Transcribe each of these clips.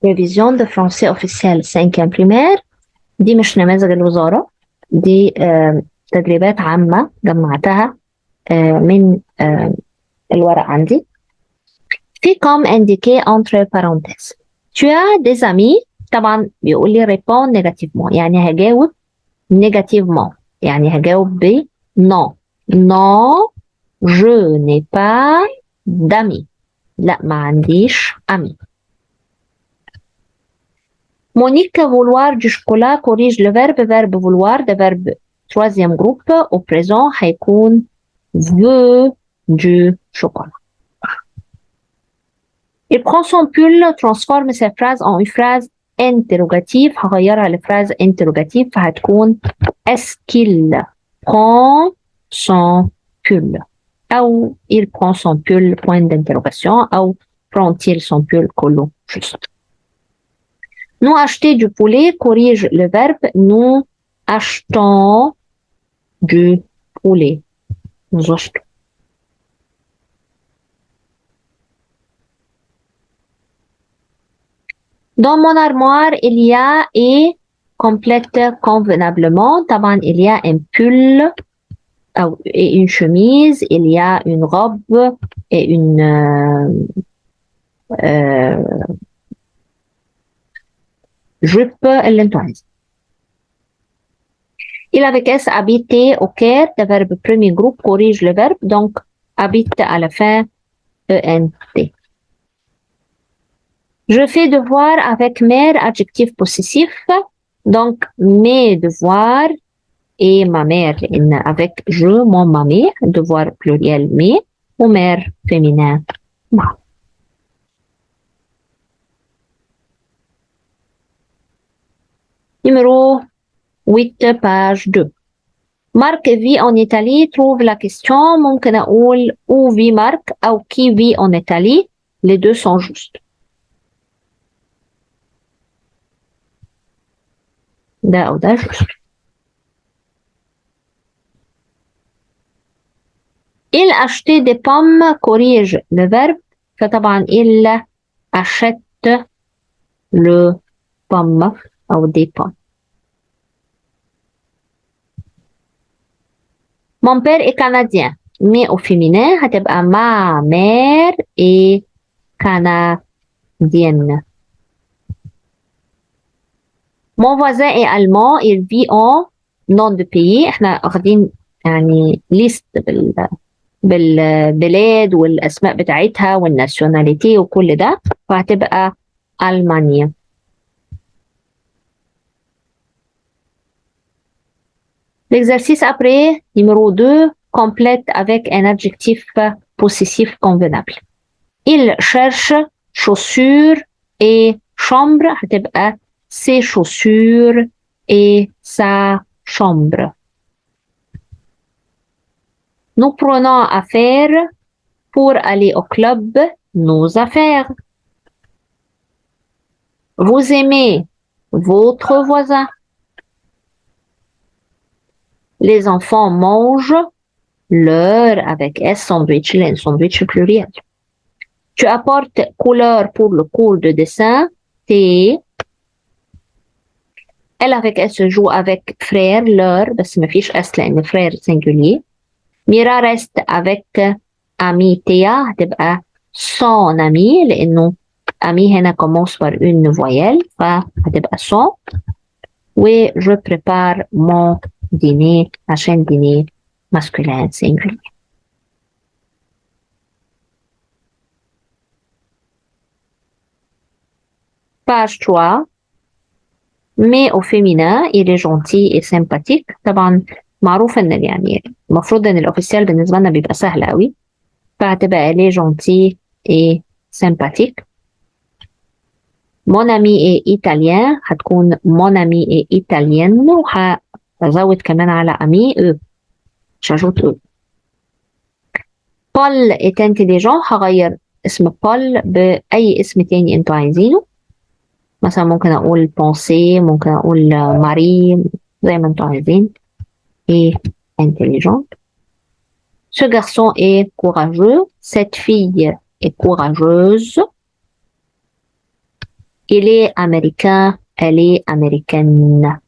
révision de français officiel 5e primaire. دي مش نماذج الوزارة، دي تدريبات عامة جمعتها من الورق عندي. في comme indiqué entre parenthèses. Tu as des amis. طبعا بيقول لي répond négativement، يعني هجاوب négativement، يعني هجاوب ب non. Non, je n'ai pas d'amis. لا ما عنديش amis. Monique vouloir du chocolat corrige le verbe vouloir de verbe troisième groupe au présent هيكون veut du chocolat. Il prend son pull transforme sa phrase en une phrase interrogative. هغيرها لفراز interrogative فهتكون est-ce qu'il prend son pull أو il prend son pull point d'interrogation أو prend-il son pull كله juste. Nous acheter du poulet corrige le verbe nous achetons du poulet. Nous achetons. Dans mon armoire, il y a et complète convenablement. طبعا il y a un pull et une chemise, il y a une robe et une jupe اللي انتوا عايزين. Il avec S habiter au Caire, le verbe premier groupe corrige le verbe, donc habite à la fin ENT. Je fais devoir avec mère, adjectif possessif, donc mes devoirs et ma mère avec je, mon, ma mère, devoir pluriel mes, ou mère féminin ma. Numéro 8, page 2. Marc vit en Italie, trouve la question. ممكن أقول où vit Marc أو qui vit en Italie. Les deux sont justes. ده أو ده juste. Il achetait des pommes corrige le verbe. فطبعا il achète le pomme أو des pommes. Mon père est canadien, mais au féminin هتبقى ma mère est canadienne. Mon voisin est allemand, il vit en nom de pays. احنا واخدين يعني ليست بالبلاد والاسماء بتاعتها والناسيوناليتي وكل ده، فهتبقى ألمانيا. L'exercice après, numéro 2, complète avec un adjectif possessif convenable. Il cherche chaussures et chambre هتبقى ses chaussures et sa chambre. Nous prenons affaire pour aller au club, nos affaires. Vous aimez votre voisin. Les enfants mangent leur avec S sandwich, un sandwich pluriel. Tu apportes couleur pour le cours de dessin, T. Elle avec S se joue avec frère, leur, بس ما فيش S لأن frère singulier. Mira reste avec ami Théa هتبقى son ami لأنه ami هنا commence par une voyelle فهتبقى son. Oui, je prépare mon dîner عشان dîner masculin singulier. Page 3. Mais au féminin, il est gentil et sympathique. طبعا معروف ان يعني المفروض ان الاوفيسيال بالنسبه لنا بيبقى سهل قوي، فهتبقى il est gentil et sympathique. Mon ami est italien هتكون mon ami est italienne وهزود كمان على ami eux. j'ajoute eux. Paul est intelligent هغير اسم Paul بأي اسم تاني انتوا عايزينه. مثلا ممكن أقول pensée، ممكن أقول ماري، زي ما انتوا عايزين. Et intelligent. Ce garçon est courageux. Cette fille est courageuse. Il est américain, elle est américaine.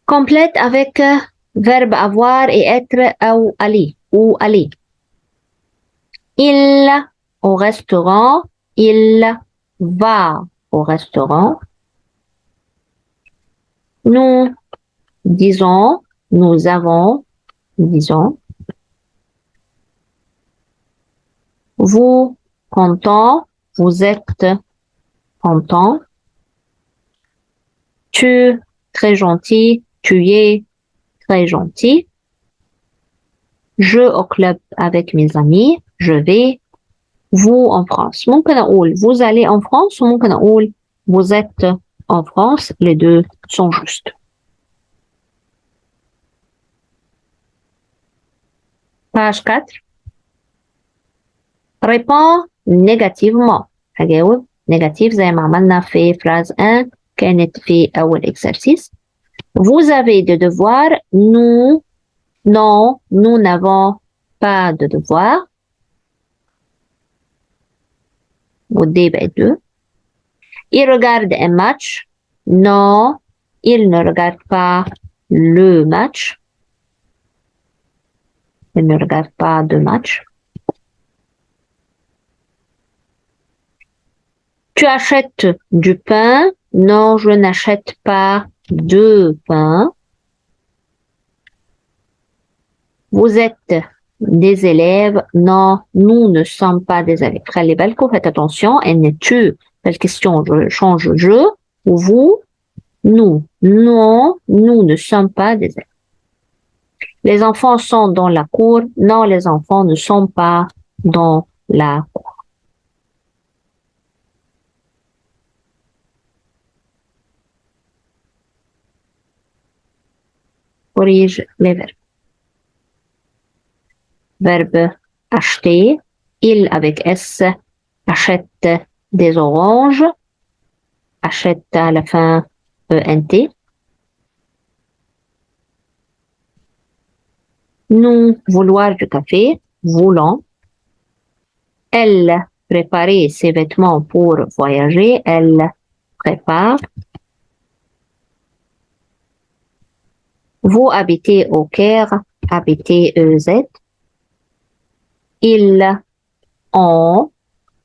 Complète avec verbe avoir et être ou aller. Ou aller. Il au restaurant, il va au restaurant. Nous disons, nous avons, disons. Vous content, vous êtes content. Tu très gentil, tu es très gentil. Je au club avec mes amis, je vais. Vous en France. ممكن أقول vous allez en France ou ممكن أقول vous êtes en France. Les deux sont justes. Page 4. Réponds négativement. هجاوب négatif زي ما عملنا في phrase 1 كانت في أول exercice. Vous avez des devoirs. Nous, non, nous n'avons pas de devoirs. والدي بقت 2. Il regarde un match. Non, il ne regarde pas le match. Il ne regarde pas de match. Tu achètes du pain. Non, je n'achète pas de pain. Vous êtes des élèves. Non, nous ne sommes pas des élèves. خلي بالكم, faites attention. Et tu, la question, je change je ou vous. Nous. Non, nous ne sommes pas des élèves. Les enfants sont dans la cour. Non, les enfants ne sont pas dans la cour. Corrige les verbes. Verbe acheter. Il avec S achète des oranges. Achète à la fin ENT. Nous, vouloir du café. Voulons. Elle, préparer ses vêtements pour voyager. Elle prépare. Vous habitez au Caire. Habitez EZ. Ils ont.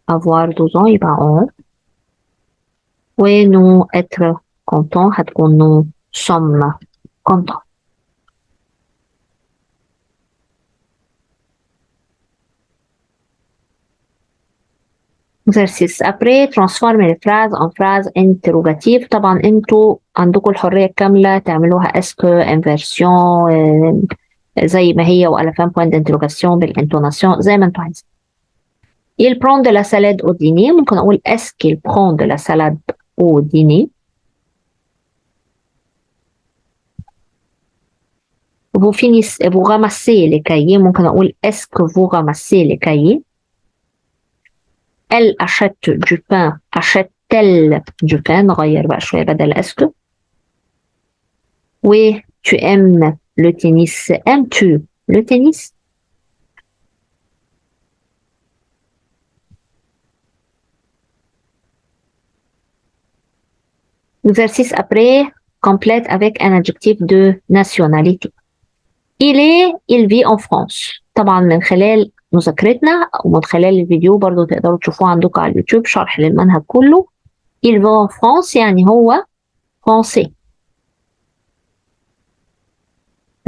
Avoir 12 ans, يبقى ont. Oui, nous être contents. هتكون nous sommes contents. Exercice. Après, transformer les phrases en phrases interrogatives. طبعا انتوا عندكم الحرية الكاملة تعملوها اسك انفيرسيون زي ما هي وعلى فان بوينت انتروجاسيون بالانتوناسيون زي ما انتوا عايزين. Il prend de la salade au dîner. ممكن أقول est-ce qu'il prend de la salade au dîner. Vous ramassez les cahiers. ممكن أقول est-ce que vous ramassez les cahiers. Elle achète du pain. Achète-t-elle du pain. نغير بقى شوية بدل est-ce que. Oui, tu aimes le tennis. Aimes-tu le tennis? Exercice après, complète avec un adjectif de nationalité. Il vit en France. طبعا من خلال مذاكرتنا ومن خلال الفيديو برضو تقدروا تشوفوه عندكم على اليوتيوب شرح للمنهج كله. Il vit en France يعني هو français.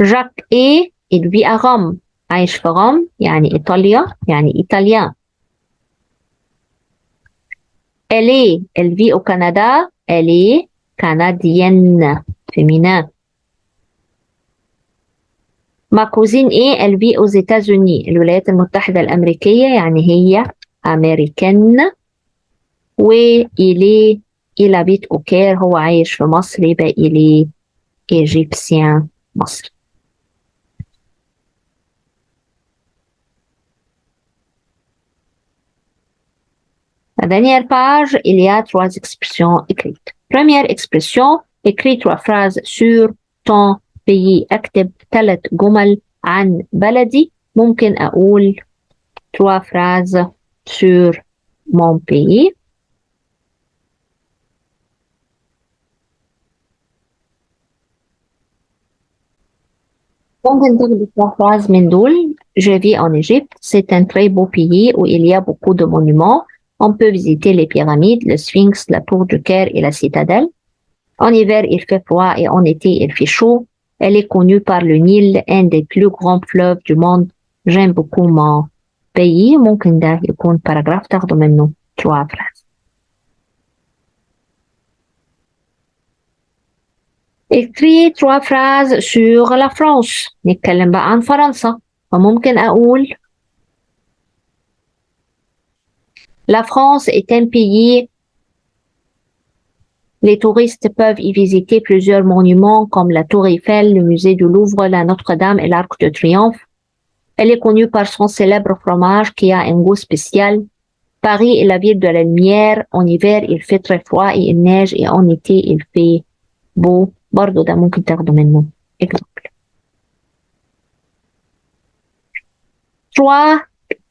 Jacques il vit à Rome. عايش في روم يعني إيطاليا يعني إيطاليان. Elle vit au Canada. Elle est canadienne. Féminin. Ma cousine elle vit aux États-Unis. الولايات المتحدة الأمريكية يعني هي أمريكان. il habite au Caire. هو عايش في مصر يبقى il est égyptien مصري. La dernière page, il y a 3 expressions écrites. Première expression, écris 3 phrases sur ton pays أكتب 3 جمل عن بلدي. ممكن أقول 3 phrases sur mon pays. ممكن تاخدي 3 phrases من دول. Je vis en Égypte. C'est un très beau pays où il y a beaucoup de monuments. On peut visiter les pyramides, le Sphinx, la tour du Caire et la citadelle. En hiver, il fait froid et en été, il fait chaud. Elle est connue par le Nil, un des plus grands fleuves du monde. J'aime beaucoup mon pays. ممكن ده يكون paragraphe تاخدوا منه 3 phrases. Écris 3 phrases sur la France. نتكلم بقى عن فرنسا. فممكن أقول La France est un pays. Les touristes peuvent y visiter plusieurs monuments comme la Tour Eiffel, le musée du Louvre, la Notre-Dame et l'Arc de Triomphe. Elle est connue par son célèbre fromage qui a un goût spécial. Paris est la ville de la lumière. En hiver, il fait très froid et il neige et en été, il fait beau. برضو ده ممكن تاخده منه exemple. 3.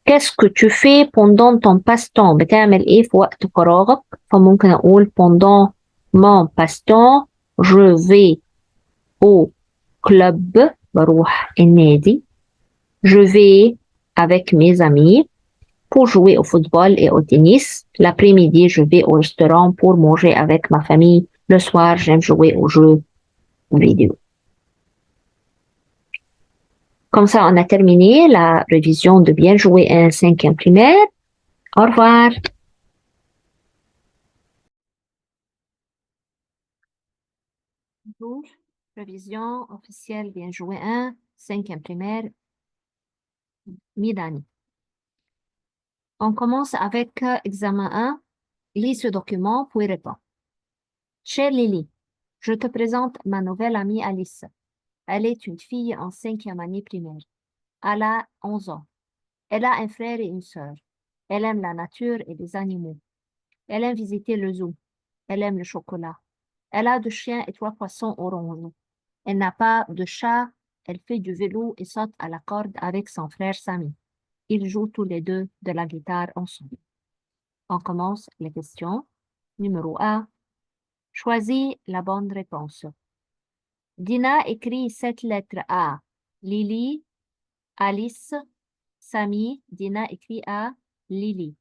Qu'est-ce que tu fais pendant ton passe-temps؟ بتعمل ايه في وقت فراغك؟ فممكن اقول pendant mon passe-temps je vais au club. بروح النادي. Je vais avec mes amis pour jouer au football et au tennis. L'après-midi, je vais au restaurant pour manger avec ma famille. Le soir, j'aime jouer aux jeux vidéo. Comme ça, on a terminé la révision de bien jouer un 5e primaire. Au revoir. Bonjour. Révision officielle bien jouer un 5e primaire. Mi-d'année. On commence avec examen 1. Lis ce document, puis réponds. Chère Lily, je te présente ma nouvelle amie Alice. Elle est une fille en 5e année primaire. Elle a 11 ans. Elle a un frère et une sœur. Elle aime la nature et les animaux. Elle aime visiter le zoo. Elle aime le chocolat. Elle a 2 chiens et 3 poissons orange. Elle n'a pas de chat. Elle fait du vélo et saute à la corde avec son frère Samy. Ils jouent tous les deux de la guitare ensemble. On commence les questions. Numéro 1. Choisis la bonne réponse. Dina écrit cette lettre à Lily, Alice, Samy. Dina écrit à Lily.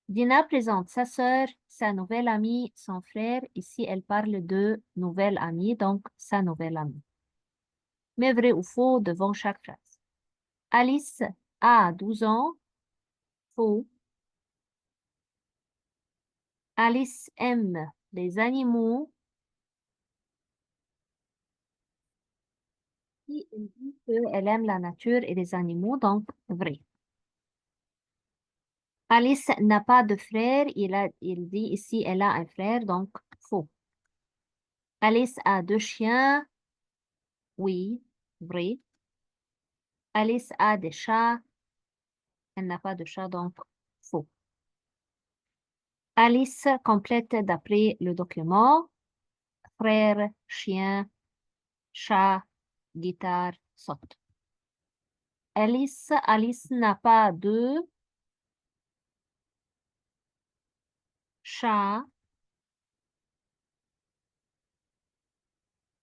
Dina présente sa sœur, sa nouvelle amie, son frère. Ici, elle parle de nouvelle amie, donc sa nouvelle amie. Mais vrai ou faux devant chaque phrase. Alice a 12 ans. Faux. Alice aime les animaux. Et elle dit qu'elle aime la nature et les animaux, donc vrai. Alice n'a pas de frère. Il dit ici elle a un frère, donc faux. Alice a 2 chiens. Oui, vrai. Alice a des chats. Elle n'a pas de chat, donc faux. Alice complète d'après le document. Frère, chien, chat, guitare, saute. Alice n'a pas de chat.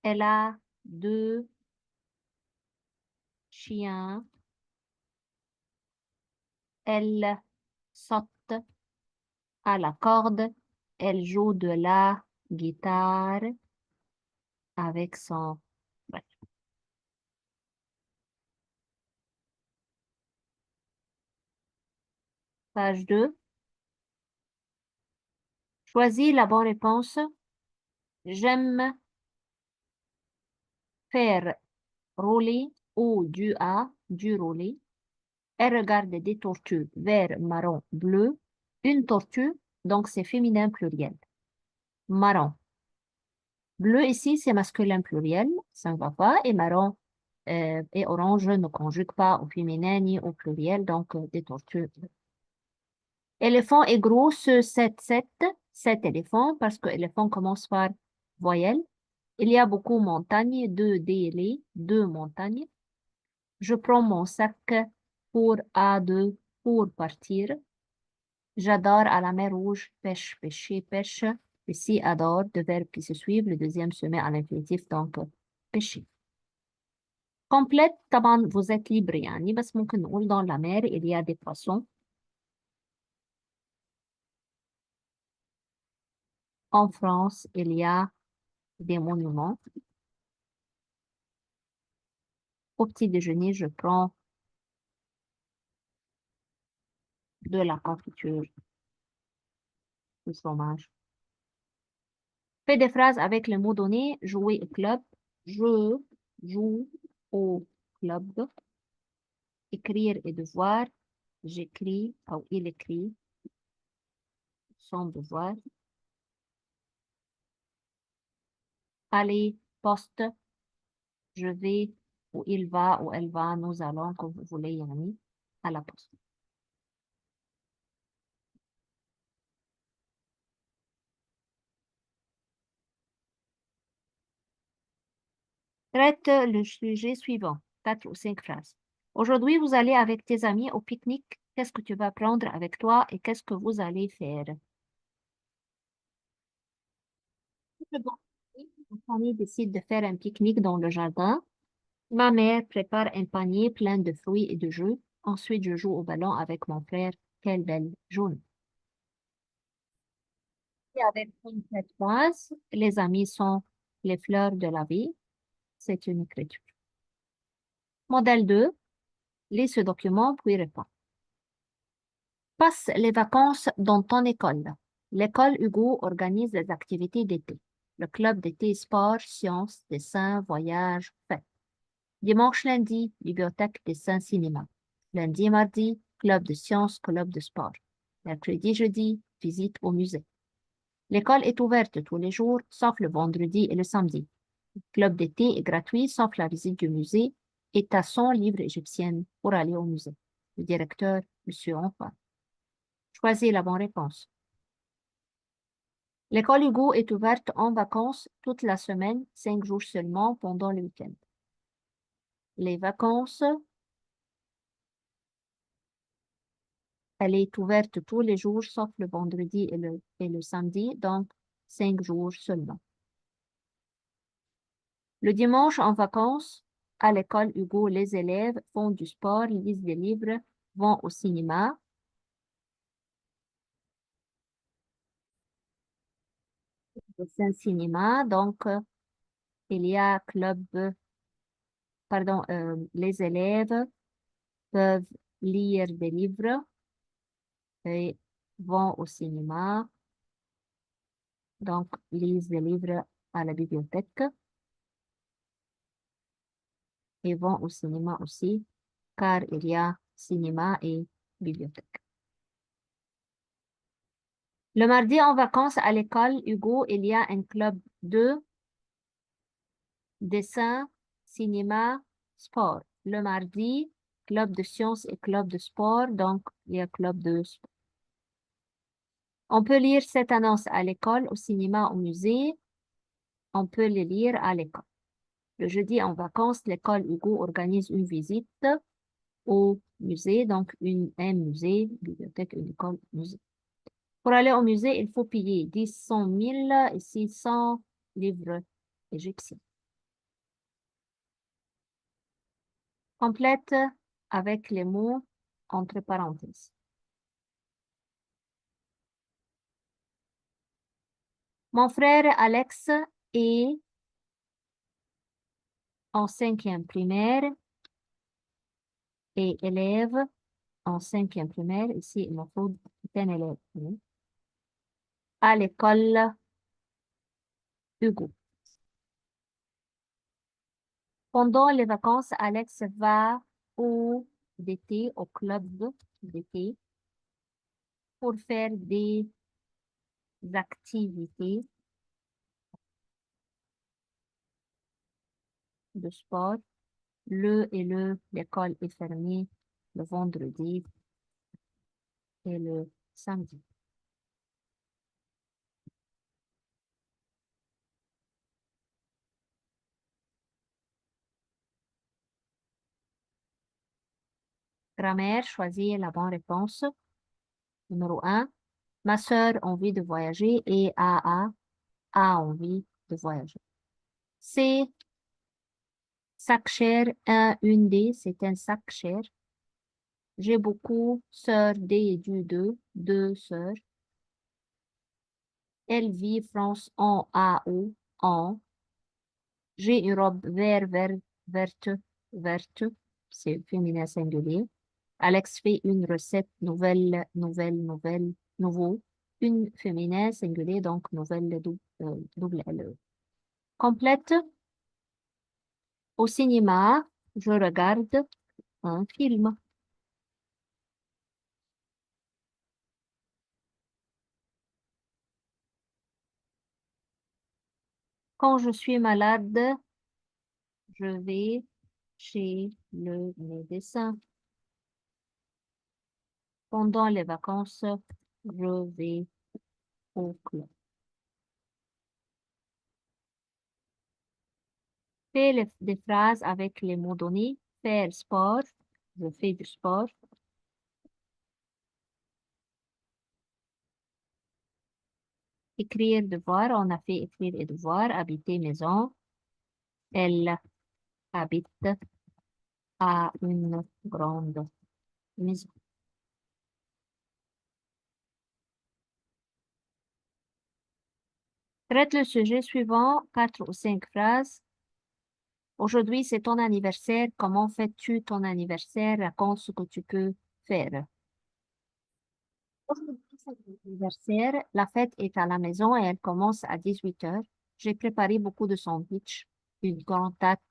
Elle a 2 chiens. Elle saute à la corde. Elle joue de la guitare avec son frère. Page 2. Choisis la bonne réponse. J'aime faire rouler ou du rouler. Elle regarde des tortues vert, marron, bleu. Une tortue, donc c'est féminin pluriel. Marron. Bleu ici, c'est masculin pluriel, ça ne va pas. Et marron et orange ne conjuguent pas au féminin ni au pluriel, donc des tortues. Éléphant est gros, ce 7 éléphants, parce que éléphant commence par voyelle. Il y a beaucoup de montagnes, deux montagnes. Je prends mon sac pour à deux pour partir. J'adore à la mer Rouge, pêche, pêcher, pêche. Ici, adore, deux verbes qui se suivent. Le deuxième se met à l'infinitif, donc pêcher. Complète, طبعا vous êtes libre يعني بس ممكن نقول dans la mer il y a des poissons. En France, il y a des monuments. Au petit déjeuner, je prends de la confiture, du fromage. Fais des phrases avec le mot donné. Jouer au club. Je joue au club. Écrire et devoir. J'écris ou il écrit son devoir. Aller, poste. Je vais ou il va ou elle va. Nous allons, comme vous voulez, yani, à la poste. Traite le sujet suivant. 4 ou 5 phrases. Aujourd'hui, vous allez avec tes amis au pique-nique. Qu'est-ce que tu vas prendre avec toi et qu'est-ce que vous allez faire? Le vendredi, ma famille décide de faire un pique-nique dans le jardin. Ma mère prépare un panier plein de fruits et de jeux. Ensuite, je joue au ballon avec mon frère. Quelle belle journée. Et avec cette phrase, les amis sont les fleurs de la vie. C'est une écriture. Modèle 2. Lis ce document puis réponds. Passe les vacances dans ton école. L'école Hugo organise des activités d'été. Le club d'été sport, sciences, dessin, voyage, fête. Dimanche, lundi, bibliothèque, dessin, cinéma. Lundi et mardi, club de sciences, club de sport. Mercredi, jeudi, visite au musée. L'école est ouverte tous les jours, sauf le vendredi et le samedi. Le club d'été est gratuit, sauf la visite du musée et à 100 livres égyptiennes pour aller au musée. Le directeur, Monsieur Antoine. Choisis la bonne réponse. L'école Hugo est ouverte en vacances toute la semaine, 5 jours seulement pendant le week-end. Les vacances, elle est ouverte tous les jours sauf le vendredi et le samedi, donc 5 jours seulement. Le dimanche en vacances, à l'école Hugo, les élèves font du sport, lisent des livres, vont au cinéma. C'est un cinéma, donc il y a les élèves peuvent lire des livres et vont au cinéma, donc lisent des livres à la bibliothèque et vont au cinéma aussi, car il y a cinéma et bibliothèque. Le mardi en vacances à l'école Hugo, il y a un club de dessin, cinéma, sport. Le mardi, club de sciences et club de sport, donc il y a club de sport. On peut lire cette annonce à l'école, au cinéma, au musée. On peut les lire à l'école. Le jeudi en vacances, l'école Hugo organise une visite au musée, donc un musée, bibliothèque, une école, musée. Pour aller au musée, il faut payer 10, 100 000 et 600 livres égyptiens. Complète avec les mots entre parenthèses. Mon frère Alex est en 5e primaire et élève en 5e primaire. Ici, il me faut un élève à l'école Hugo. Pendant les vacances, Alex va au club d'été pour faire des activités de sport. L'école est fermée le vendredi et le samedi. Grammaire, choisis la bonne réponse. Numéro un. Ma sœur a envie de voyager et a envie de voyager. C. Sac cher, une D, c'est un sac cher. J'ai beaucoup, sœur, D et du deux sœurs. Elle vit, France, en, A, O, en. J'ai une robe verte, verte, c'est féminin singulier. Alex fait une recette nouveau. Une féminin singulier, donc nouvelle double L. Complète. Au cinéma, je regarde un film. Quand je suis malade, je vais chez le médecin. Pendant les vacances, je vais au club. Fais des phrases avec les mots donnés. Faire sport, je fais du sport. Écrire, devoir, on a fait écrire et devoir. Habiter, maison. Elle habite à une grande maison. Traite le sujet suivant, 4 ou 5 phrases. Aujourd'hui, c'est ton anniversaire. Comment fais-tu ton anniversaire? Raconte ce que tu peux faire. Aujourd'hui, c'est mon anniversaire. La fête est à la maison et elle commence à 18 heures. J'ai préparé beaucoup de sandwichs, une grande tarte,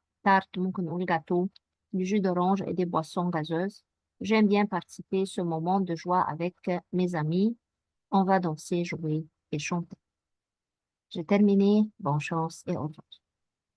ممكن نقول gâteau, du jus d'orange et des boissons gazeuses. J'aime bien participer ce moment de joie avec mes amis. On va danser, jouer et chanter. J'ai terminé. Bonne chance et au revoir.